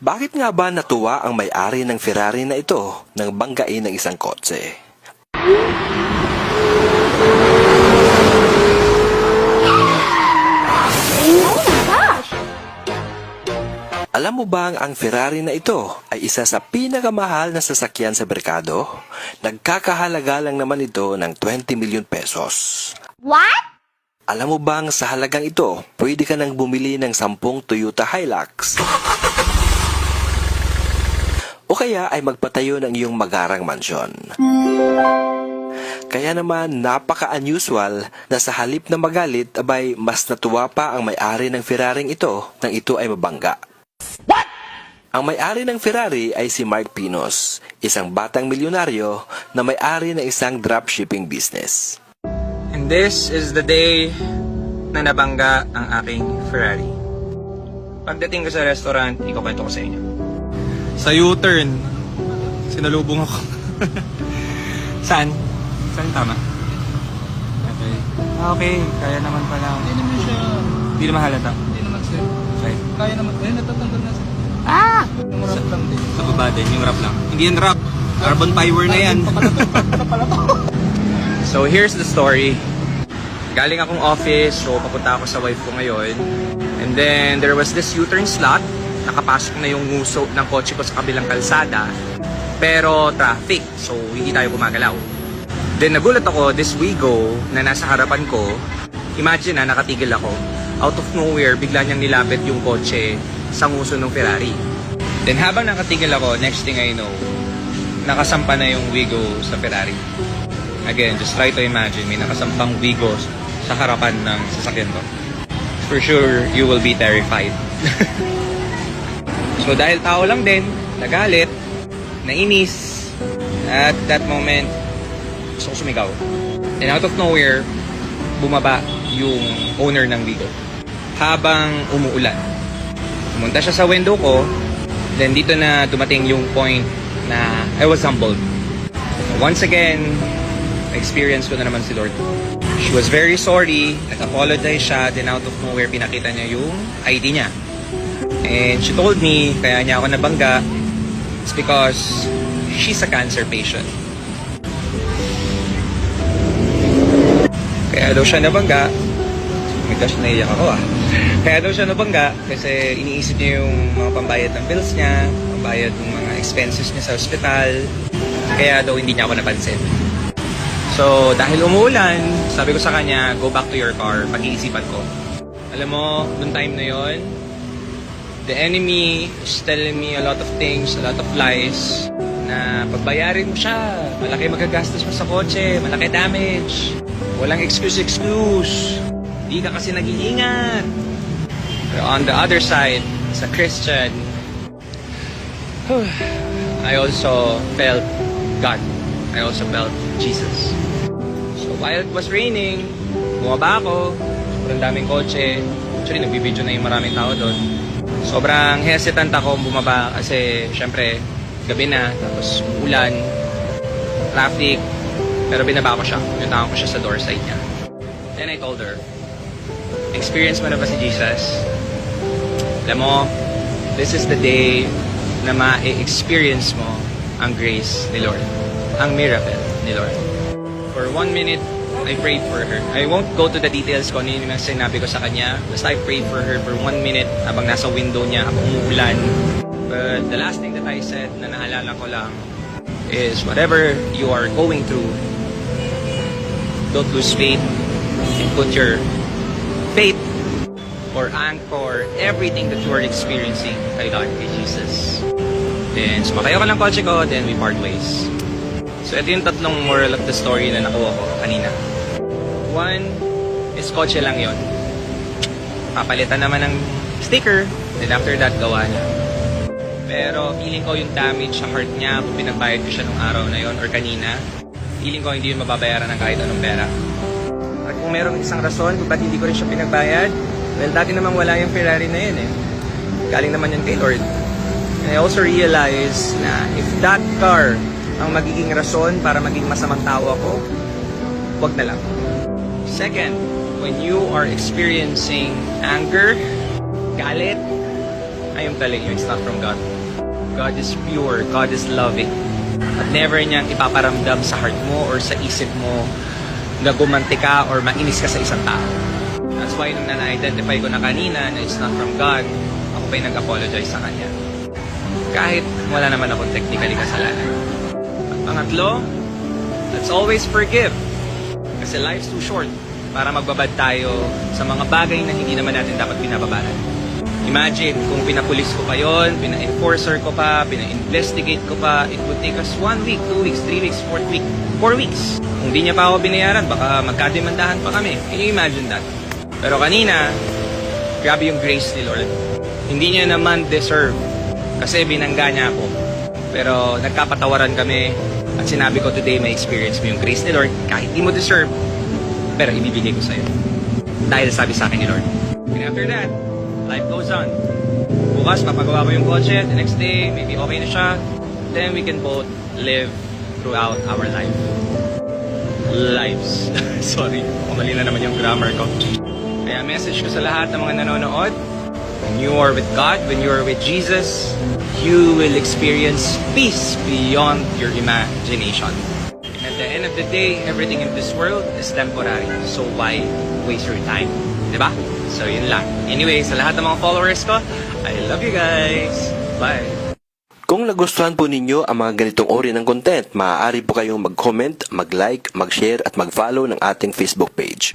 Bakit nga ba natuwa ang may-ari ng Ferrari na ito nang banggain ng isang kotse? Alam mo bang ang Ferrari na ito ay isa sa pinakamahal na sasakyan sa merkado? Nagkakahalaga lang naman ito ng 20 million pesos. What? Alam mo bang sa halagang ito, pwede ka nang bumili ng 10 Toyota Hilux? O kaya ay magpatayo ng iyong magarang mansyon. Kaya naman napaka-unusual na sa halip na magalit abay mas natuwa pa ang may-ari ng Ferrari ito nang ito ay mabangga. What? Ang may-ari ng Ferrari ay si Mark Pinos, isang batang milyonaryo na may-ari ng isang dropshipping business. And this is the day na nabangga ang aking Ferrari. Pagdating ko sa restaurant, ikukwento ko sa inyo. Sa U-turn, sinalubong ako. Saan? Saan tama? Okay. Okay, kaya naman pala. Hindi naman siya, Hindi naman halata. hindi naman sir. Okay. Kaya naman, natatanggal na sir. Ah! Yung rap lang din. Sa baba din, yung wrap lang. Hindi yan wrap. Carbon fiber na yan. So here's the story. Galing akong office, so papunta ako sa wife ko ngayon. And then there was this U-turn slot. Nakapasok na yung nguso ng kotse ko sa kabilang kalsada. Pero traffic, so hindi tayo gumagalaw. Then nagulat ako, this Wigo na nasa harapan ko, imagine na nakatigil ako. Out of nowhere, bigla niyang nilapit yung kotse sa nguso ng Ferrari. Then habang nakatigil ako, next thing I know, nakasampa na yung Wigo sa Ferrari. Again, just try to imagine, may nakasampang Wigo sa harapan ng sasakyan ko. For sure, you will be terrified. So dahil tao lang din, nagalit, nainis, at that moment, gusto ko sumigaw. And out of nowhere, bumaba yung owner ng Wigo. Habang umuulan. Pumunta siya sa window ko, then dito na dumating yung point na I was humbled. Once again, experience ko na naman si Lord. She was very sorry, nag-apologize siya, then out of nowhere, pinakita niya yung ID niya. And she told me, kaya niya ako nabangga, it's because she's a cancer patient. Kaya daw siya nabangga, oh my gosh, naiyak ako ah. Kaya daw siya nabangga kasi iniisip niya yung mga pambayad ng bills niya, pambayad ng mga expenses niya sa ospital, kaya daw hindi niya ako napansin. So, dahil umuulan, sabi ko sa kanya, go back to your car, pag-iisipan ko. Alam mo, noong time na yon, the enemy is telling me a lot of things, a lot of lies, na pagbayarin mo siya, malaki magagastos mo sa kotse, malaki damage, walang excuse, di ka kasi nag-iingat. Pero on the other side, as a Christian, I also felt God. I also felt Jesus. So while it was raining, bumaba ako, sobrang daming kotse, actually nagbibideo na yung maraming tao doon. Sobrang hesitant ako bumaba kasi syempre gabi na, tapos ulan, traffic, pero binaba ko siya. Pinuntahan ko siya sa door side niya. Then I told her, experience mo na ba si Jesus? Alam mo, this is the day na ma-experience mo ang grace ni Lord, ang miracle ni Lord. For 1 minute, I prayed for her. I won't go to the details kung ano yung sinabi ko sa kanya. Basta I prayed for her for 1 minute habang nasa window niya, habang umuulan. But the last thing that I said na naalala ko lang is whatever you are going through, don't lose faith and put your faith or anchor everything that you are experiencing kay God, kay Jesus. Then sumakay ako ng kotse ko, then we part ways. So ito yung tatlong moral of the story na nakuha ko kanina. One is kotse lang yon. Papalitan naman ng sticker, then after that gawa niya. Pero feeling ko yung damage sa heart niya kung pinagbayad ko siya nung araw na yon or kanina, feeling ko hindi yun mababayaran ng kahit anong pera. At kung merong isang rason kung ba't hindi ko rin siya pinagbayad, well, dati namang wala yung Ferrari na yun eh. Galing naman yun kay Lord. And I also realize na if that car ang magiging rason para maging masamang tao ako, wag na lang. Second, when you are experiencing anger, galit, I am telling you, it's not from God. God is pure, God is loving. At never niyang ipaparamdam sa heart mo or sa isip mo na gumanti ka or mainis ka sa isang tao. That's why nung na-identify ko na kanina na it's not from God, ako pa yung nag-apologize sa Kanya. Kahit wala naman akong technically kasalanan. At pangatlo, let's always forgive. Kasi life's too short para magbabad tayo sa mga bagay na hindi naman natin dapat binababaran. Imagine kung pinapulis ko pa yon, pina-enforcer ko pa, pina-investigate ko pa, it would take us 1 week, 2 weeks, 3 weeks, 4 week, 4 weeks. Kung di niya pa ako binayaran, baka magkademandahan pa kami. Can you imagine that? Pero kanina, grabe yung grace ni Lord. Hindi niya naman deserve kasi binangga niya ako. Pero nagkapatawaran kami at sinabi ko today may experience mo yung grace ni Lord kahit di mo deserve, pero ibibigay ko sa'yo. Dahil sabi sa akin ni Lord. And after that, life goes on. Bukas, papagawa ko yung kotse. The next day, maybe okay na siya. Then we can both live throughout our lives. Sorry, mali na naman yung grammar ko. Kaya message ko sa lahat ng mga nanonood, when you are with God, when you are with Jesus, you will experience peace beyond your imagination. And at the end of the day, everything in this world is temporary. So why waste your time? Diba? So yun lang. Anyway, sa lahat ng mga followers ko, I love you guys. Bye. Kung nagustuhan po ninyo ang mga ganitong uri ng content, maaari po kayong mag-comment, mag-like, mag-share at mag-follow ng ating Facebook page.